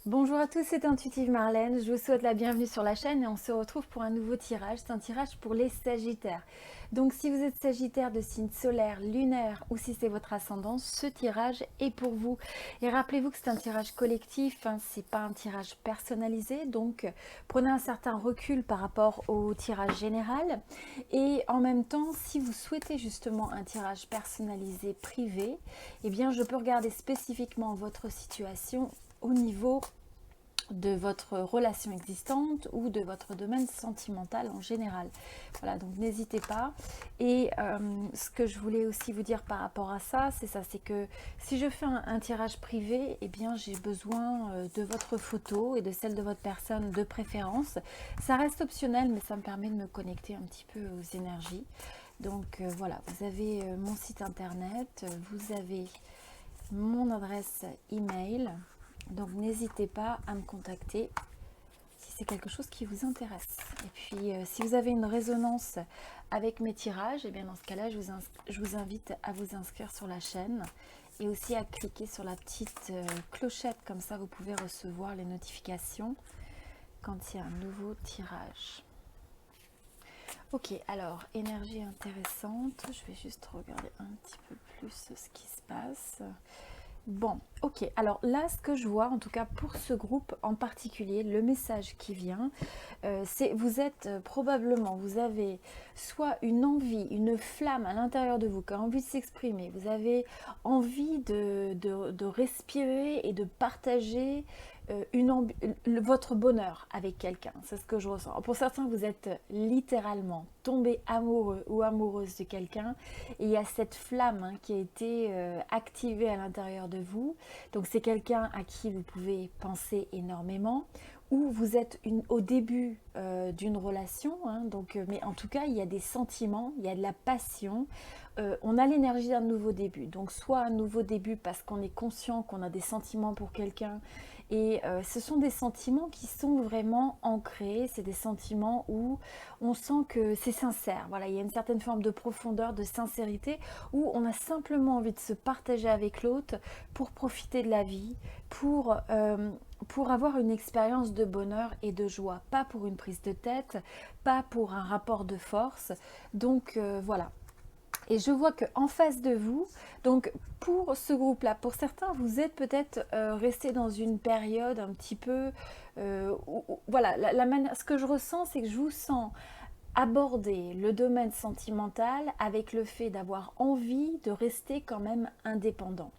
Bonjour à tous, c'est Intuitive Marlène, je vous souhaite la bienvenue sur la chaîne et on se retrouve pour un nouveau tirage. C'est un tirage pour les Sagittaires. Donc si vous êtes Sagittaire de signe solaire, lunaire ou si c'est votre ascendant, ce tirage est pour vous. Et rappelez-vous que c'est un tirage collectif, hein, c'est pas un tirage personnalisé, donc prenez un certain recul par rapport au tirage général. Et en même temps, si vous souhaitez justement un tirage personnalisé privé, eh bien je peux regarder spécifiquement votre situation au niveau de votre relation existante ou de votre domaine sentimental en général. Voilà, donc n'hésitez pas. Et ce que je voulais aussi vous dire par rapport à ça, c'est que si je fais un tirage privé, eh bien j'ai besoin de votre photo et de celle de votre personne de préférence. Ça reste optionnel, mais ça me permet de me connecter un petit peu aux énergies. Donc voilà, vous avez mon site internet, vous avez mon adresse email. Donc n'hésitez pas à me contacter si c'est quelque chose qui vous intéresse. Et puis si vous avez une résonance avec mes tirages, et bien dans ce cas-là, je vous invite à vous inscrire sur la chaîne et aussi à cliquer sur la petite clochette, comme ça vous pouvez recevoir les notifications quand il y a un nouveau tirage. Ok, alors énergie intéressante, je vais juste regarder un petit peu plus ce qui se passe. Bon, ok, alors là ce que je vois, en tout cas pour ce groupe en particulier, le message qui vient, c'est vous êtes probablement, vous avez soit une envie, une flamme à l'intérieur de vous qui a envie de s'exprimer, vous avez envie de respirer et de partager votre bonheur avec quelqu'un, c'est ce que je ressens. Pour certains, vous êtes littéralement tombé amoureux ou amoureuse de quelqu'un et il y a cette flamme qui a été activée à l'intérieur de vous. Donc c'est quelqu'un à qui vous pouvez penser énormément ou vous êtes au début d'une relation, mais en tout cas il y a des sentiments, il y a de la passion, on a l'énergie d'un nouveau début, donc soit un nouveau début parce qu'on est conscient qu'on a des sentiments pour quelqu'un et ce sont des sentiments qui sont vraiment ancrés, c'est des sentiments où on sent que c'est sincère, voilà, il y a une certaine forme de profondeur, de sincérité où on a simplement envie de se partager avec l'autre pour profiter de la vie, pour avoir une expérience de bonheur et de joie, pas pour une prise de tête, pas pour un rapport de force. Donc voilà. Et je vois qu'en face de vous, donc pour ce groupe-là, pour certains, vous êtes peut-être resté dans une période un petit peu... voilà, ce que je ressens, c'est que je vous sens aborder le domaine sentimental avec le fait d'avoir envie de rester quand même indépendant.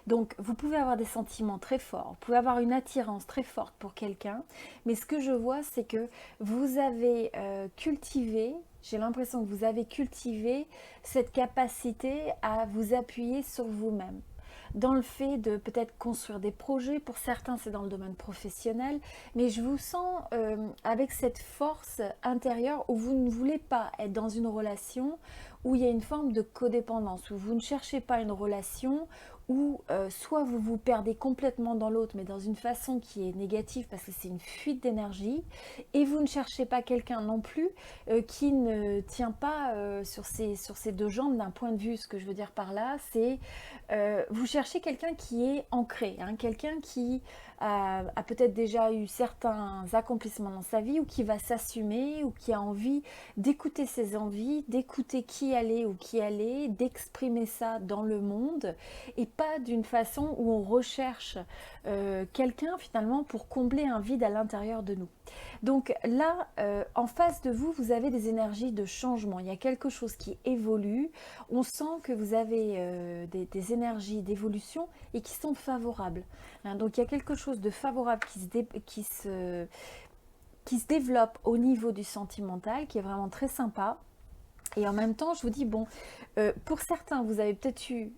Donc vous pouvez avoir des sentiments très forts, vous pouvez avoir une attirance très forte pour quelqu'un, mais ce que je vois c'est que vous avez cultivé, j'ai l'impression que vous avez cultivé cette capacité à vous appuyer sur vous-même dans le fait de peut-être construire des projets. Pour certains, c'est dans le domaine professionnel, mais je vous sens avec cette force intérieure où vous ne voulez pas être dans une relation où il y a une forme de codépendance, où vous ne cherchez pas une relation où soit vous vous perdez complètement dans l'autre, mais dans une façon qui est négative parce que c'est une fuite d'énergie, et vous ne cherchez pas quelqu'un non plus qui ne tient pas sur ses deux jambes d'un point de vue. Ce que je veux dire par là, c'est vous cherchez quelqu'un qui est ancré, quelqu'un qui a peut-être déjà eu certains accomplissements dans sa vie ou qui va s'assumer ou qui a envie d'écouter ses envies, d'écouter qui elle est ou qui elle est, d'exprimer ça dans le monde et pas d'une façon où on recherche quelqu'un finalement pour combler un vide à l'intérieur de nous. Donc là, en face de vous, vous avez des énergies de changement. Il y a quelque chose qui évolue. On sent que vous avez des énergies d'évolution et qui sont favorables. Donc il y a quelque chose de favorable qui se développe au niveau du sentimental, qui est vraiment très sympa. Et en même temps, je vous dis, bon, pour certains, vous avez peut-être eu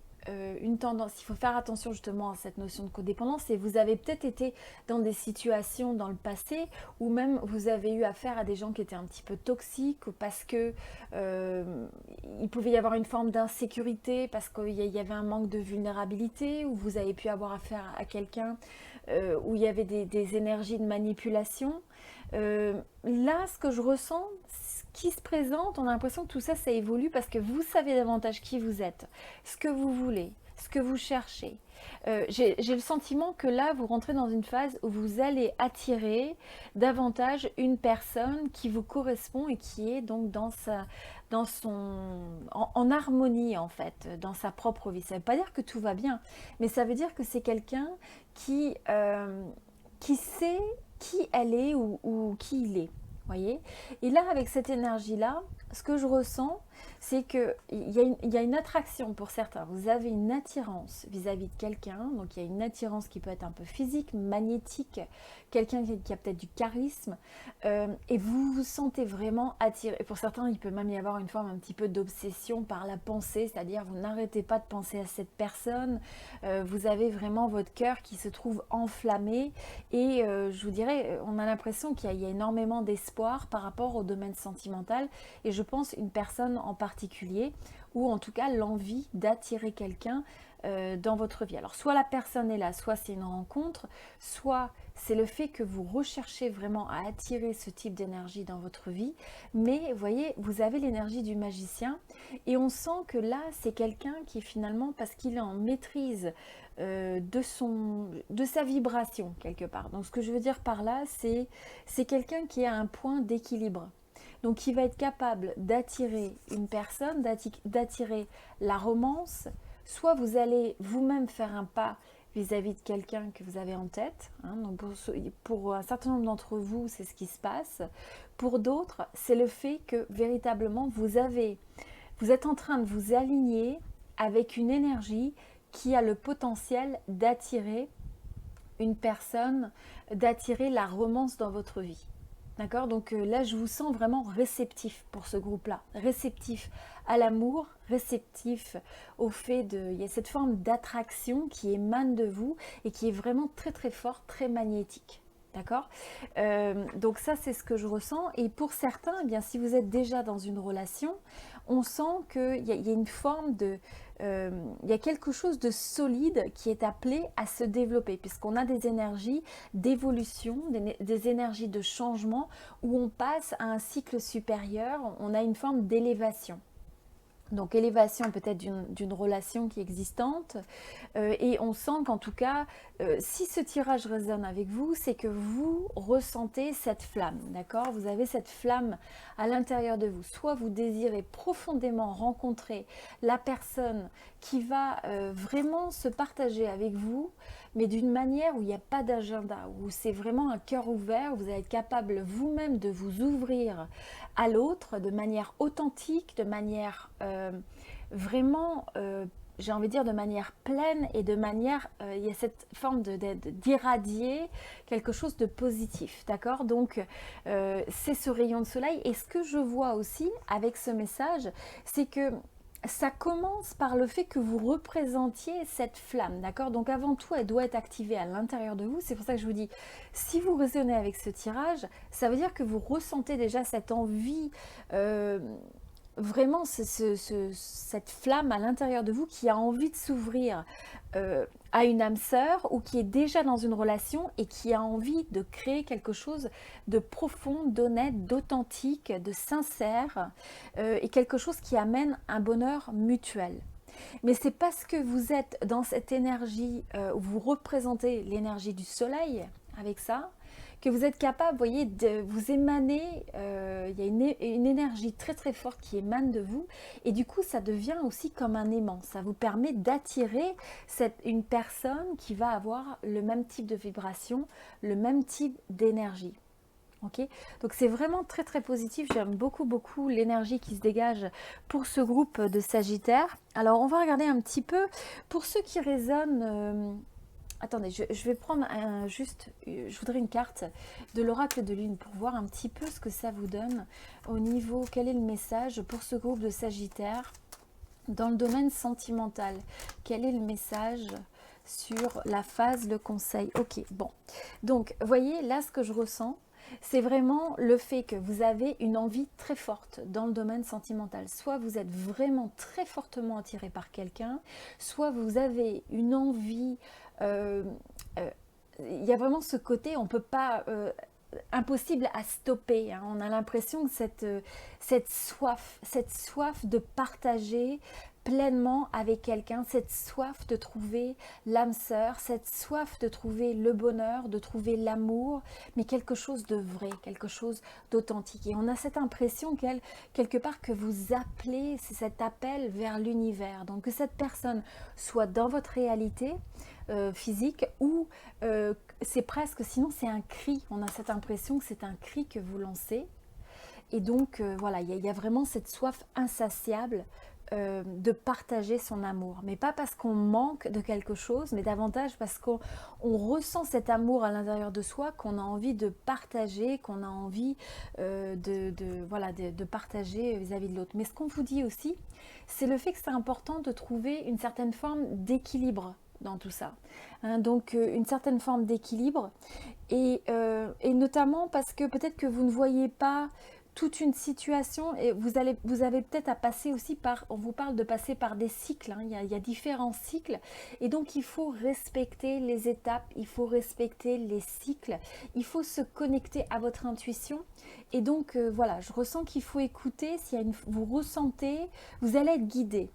une tendance, il faut faire attention justement à cette notion de codépendance, et vous avez peut-être été dans des situations dans le passé où même vous avez eu affaire à des gens qui étaient un petit peu toxiques parce que il pouvait y avoir une forme d'insécurité parce qu'il y avait un manque de vulnérabilité, où vous avez pu avoir affaire à quelqu'un où il y avait des énergies de manipulation. Là, ce que je ressens, qui se présente, on a l'impression que tout ça, ça évolue parce que vous savez davantage qui vous êtes, ce que vous voulez, ce que vous cherchez. J'ai le sentiment que là, vous rentrez dans une phase où vous allez attirer davantage une personne qui vous correspond et qui est donc en harmonie en fait, dans sa propre vie. Ça ne veut pas dire que tout va bien, mais ça veut dire que c'est quelqu'un qui sait qui elle est ou qui il est. Voyez. Et là, avec cette énergie-là, ce que je ressens, c'est qu'il y a une attraction pour certains. Vous avez une attirance vis-à-vis de quelqu'un. Donc, il y a une attirance qui peut être un peu physique, magnétique, quelqu'un qui a peut-être du charisme. Et vous vous sentez vraiment attiré. Et pour certains, il peut même y avoir une forme un petit peu d'obsession par la pensée, c'est-à-dire vous n'arrêtez pas de penser à cette personne. Vous avez vraiment votre cœur qui se trouve enflammé. Et je vous dirais, on a l'impression qu'il y a énormément d'espoir par rapport au domaine sentimental. Et je pense une personne en particulier, ou en tout cas l'envie d'attirer quelqu'un dans votre vie. Alors soit la personne est là, soit c'est une rencontre, soit c'est le fait que vous recherchez vraiment à attirer ce type d'énergie dans votre vie. Mais vous voyez, vous avez l'énergie du magicien et on sent que là c'est quelqu'un qui finalement, parce qu'il est en maîtrise de sa vibration quelque part. Donc ce que je veux dire par là, c'est quelqu'un qui a un point d'équilibre. Donc il va être capable d'attirer une personne, d'attirer la romance. Soit vous allez vous-même faire un pas vis-à-vis de quelqu'un que vous avez en tête. Donc pour un certain nombre d'entre vous, c'est ce qui se passe. Pour d'autres, c'est le fait que véritablement vous êtes en train de vous aligner avec une énergie qui a le potentiel d'attirer une personne, d'attirer la romance dans votre vie. D'accord. Donc là, je vous sens vraiment réceptif pour ce groupe-là. Réceptif à l'amour, réceptif au fait de... Il y a cette forme d'attraction qui émane de vous et qui est vraiment très très forte, très magnétique. D'accord. Donc ça, c'est ce que je ressens. Et pour certains, eh bien, si vous êtes déjà dans une relation, on sent qu'il y a une forme de... il y a quelque chose de solide qui est appelé à se développer, puisqu'on a des énergies d'évolution, des énergies de changement, où on passe à un cycle supérieur, on a une forme d'élévation. Donc élévation peut-être d'une relation qui est existante, et on sent qu'en tout cas, si ce tirage résonne avec vous, c'est que vous ressentez cette flamme, d'accord. Vous avez cette flamme à l'intérieur de vous. Soit vous désirez profondément rencontrer la personne qui va vraiment se partager avec vous, mais d'une manière où il n'y a pas d'agenda, où c'est vraiment un cœur ouvert, où vous allez être capable vous-même de vous ouvrir à l'autre de manière authentique, de manière vraiment, j'ai envie de dire, de manière pleine et de manière, il y a cette forme d'irradier quelque chose de positif, d'accord. Donc, c'est ce rayon de soleil. Et ce que je vois aussi avec ce message, c'est que ça commence par le fait que vous représentiez cette flamme, d'accord. Donc avant tout, elle doit être activée à l'intérieur de vous. C'est pour ça que je vous dis, si vous résonnez avec ce tirage, ça veut dire que vous ressentez déjà cette envie, vraiment cette flamme à l'intérieur de vous qui a envie de s'ouvrir à une âme sœur, ou qui est déjà dans une relation et qui a envie de créer quelque chose de profond, d'honnête, d'authentique, de sincère, et quelque chose qui amène un bonheur mutuel. Mais c'est parce que vous êtes dans cette énergie, où vous représentez l'énergie du soleil avec ça, que vous êtes capable, vous voyez, de vous émaner, il y a une énergie très très forte qui émane de vous, et du coup ça devient aussi comme un aimant. Ça vous permet d'attirer une personne qui va avoir le même type de vibration, le même type d'énergie. Okay. Donc c'est vraiment très très positif. J'aime beaucoup beaucoup l'énergie qui se dégage pour ce groupe de Sagittaire. Alors on va regarder un petit peu pour ceux qui résonnent. Attendez, je vais prendre je voudrais une carte de l'oracle de lune pour voir un petit peu ce que ça vous donne au niveau, quel est le message pour ce groupe de Sagittaire dans le domaine sentimental. Quel est le message sur la phase, le conseil. Ok, bon. Donc, voyez, là, ce que je ressens, c'est vraiment le fait que vous avez une envie très forte dans le domaine sentimental. Soit vous êtes vraiment très fortement attiré par quelqu'un, soit vous avez une envie... il y a vraiment ce côté, on ne peut pas impossible à stopper, hein. On a l'impression que cette soif de partager pleinement avec quelqu'un, cette soif de trouver l'âme sœur, cette soif de trouver le bonheur, de trouver l'amour, mais quelque chose de vrai, quelque chose d'authentique. Et on a cette impression quelque part que vous appelez, c'est cet appel vers l'univers. Donc que cette personne soit dans votre réalité physique ou c'est presque, sinon c'est un cri. On a cette impression que c'est un cri que vous lancez. Et donc voilà, il y a vraiment cette soif insatiable de partager son amour, mais pas parce qu'on manque de quelque chose, mais davantage parce qu'on ressent cet amour à l'intérieur de soi, qu'on a envie de partager, qu'on a envie voilà, de partager vis-à-vis de l'autre. Mais ce qu'on vous dit aussi, c'est le fait que c'est important de trouver une certaine forme d'équilibre dans tout ça, hein, donc une certaine forme d'équilibre et notamment parce que peut-être que vous ne voyez pas toute une situation et vous avez peut-être à passer aussi par, on vous parle de passer par des cycles, hein, il y a différents cycles et donc il faut respecter les étapes, il faut respecter les cycles, il faut se connecter à votre intuition et donc voilà, je ressens qu'il faut écouter, vous ressentez, vous allez être guidé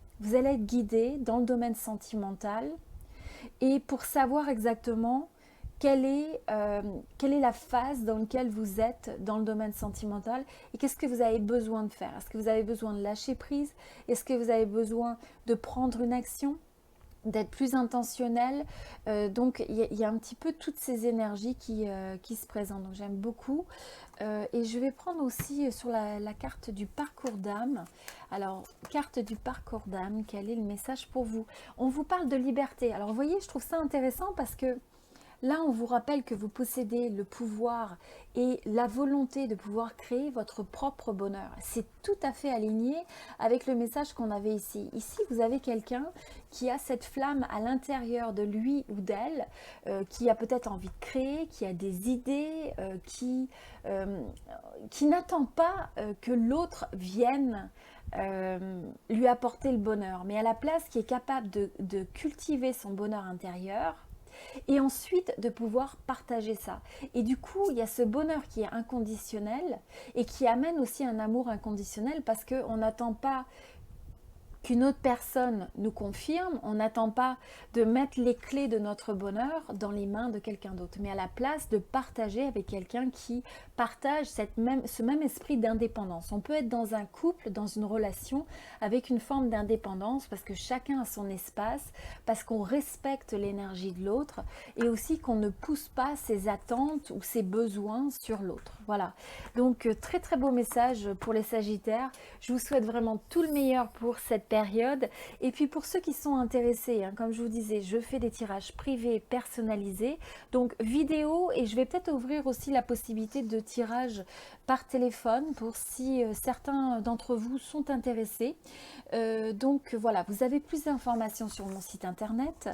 dans le domaine sentimental et pour savoir exactement quelle est la phase dans laquelle vous êtes dans le domaine sentimental et qu'est-ce que vous avez besoin de faire. Est-ce que vous avez besoin de lâcher prise? Est-ce que vous avez besoin de prendre une action, d'être plus intentionnel? Donc il y a un petit peu toutes ces énergies qui se présentent. Donc j'aime beaucoup. Et je vais prendre aussi sur la carte du parcours d'âme. Alors, carte du parcours d'âme, quel est le message pour vous? On vous parle de liberté. Alors vous voyez, je trouve ça intéressant parce que là, on vous rappelle que vous possédez le pouvoir et la volonté de pouvoir créer votre propre bonheur. C'est tout à fait aligné avec le message qu'on avait ici. Ici, vous avez quelqu'un qui a cette flamme à l'intérieur de lui ou d'elle, qui a peut-être envie de créer, qui a des idées, qui n'attend pas que l'autre vienne lui apporter le bonheur, mais à la place qui est capable de cultiver son bonheur intérieur, et ensuite de pouvoir partager ça. Et du coup, il y a ce bonheur qui est inconditionnel et qui amène aussi un amour inconditionnel parce qu'on n'attend pas qu'une autre personne nous confirme, on n'attend pas de mettre les clés de notre bonheur dans les mains de quelqu'un d'autre, mais à la place de partager avec quelqu'un qui partage ce même esprit d'indépendance. On peut être dans un couple, dans une relation avec une forme d'indépendance parce que chacun a son espace, parce qu'on respecte l'énergie de l'autre et aussi qu'on ne pousse pas ses attentes ou ses besoins sur l'autre. Voilà, donc très très beau message pour les Sagittaires. Je vous souhaite vraiment tout le meilleur pour cette période. Et puis pour ceux qui sont intéressés, hein, comme je vous disais, je fais des tirages privés personnalisés, donc vidéo, et je vais peut-être ouvrir aussi la possibilité de tirage par téléphone pour si certains d'entre vous sont intéressés. Donc voilà, vous avez plus d'informations sur mon site internet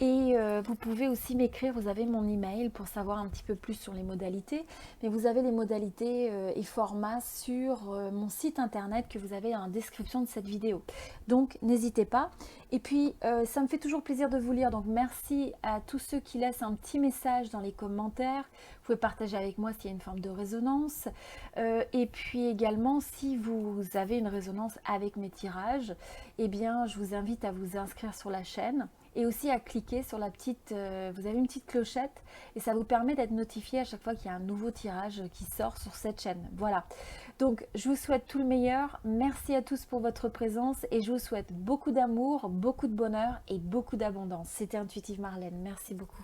et vous pouvez aussi m'écrire, vous avez mon email pour savoir un petit peu plus sur les modalités, mais vous avez les modalités et formats sur mon site internet que vous avez en description de cette vidéo. Donc n'hésitez pas. Et puis ça me fait toujours plaisir de vous lire, donc merci à tous ceux qui laissent un petit message dans les commentaires. Vous pouvez partager avec moi s'il y a une forme de résonance. Et puis également, si vous avez une résonance avec mes tirages, eh bien je vous invite à vous inscrire sur la chaîne et aussi à cliquer sur la petite, vous avez une petite clochette et ça vous permet d'être notifié à chaque fois qu'il y a un nouveau tirage qui sort sur cette chaîne. Voilà, donc je vous souhaite tout le meilleur, merci à tous pour votre présence et je vous souhaite beaucoup d'amour, beaucoup de bonheur et beaucoup d'abondance. C'était Intuitive Marlène, merci beaucoup.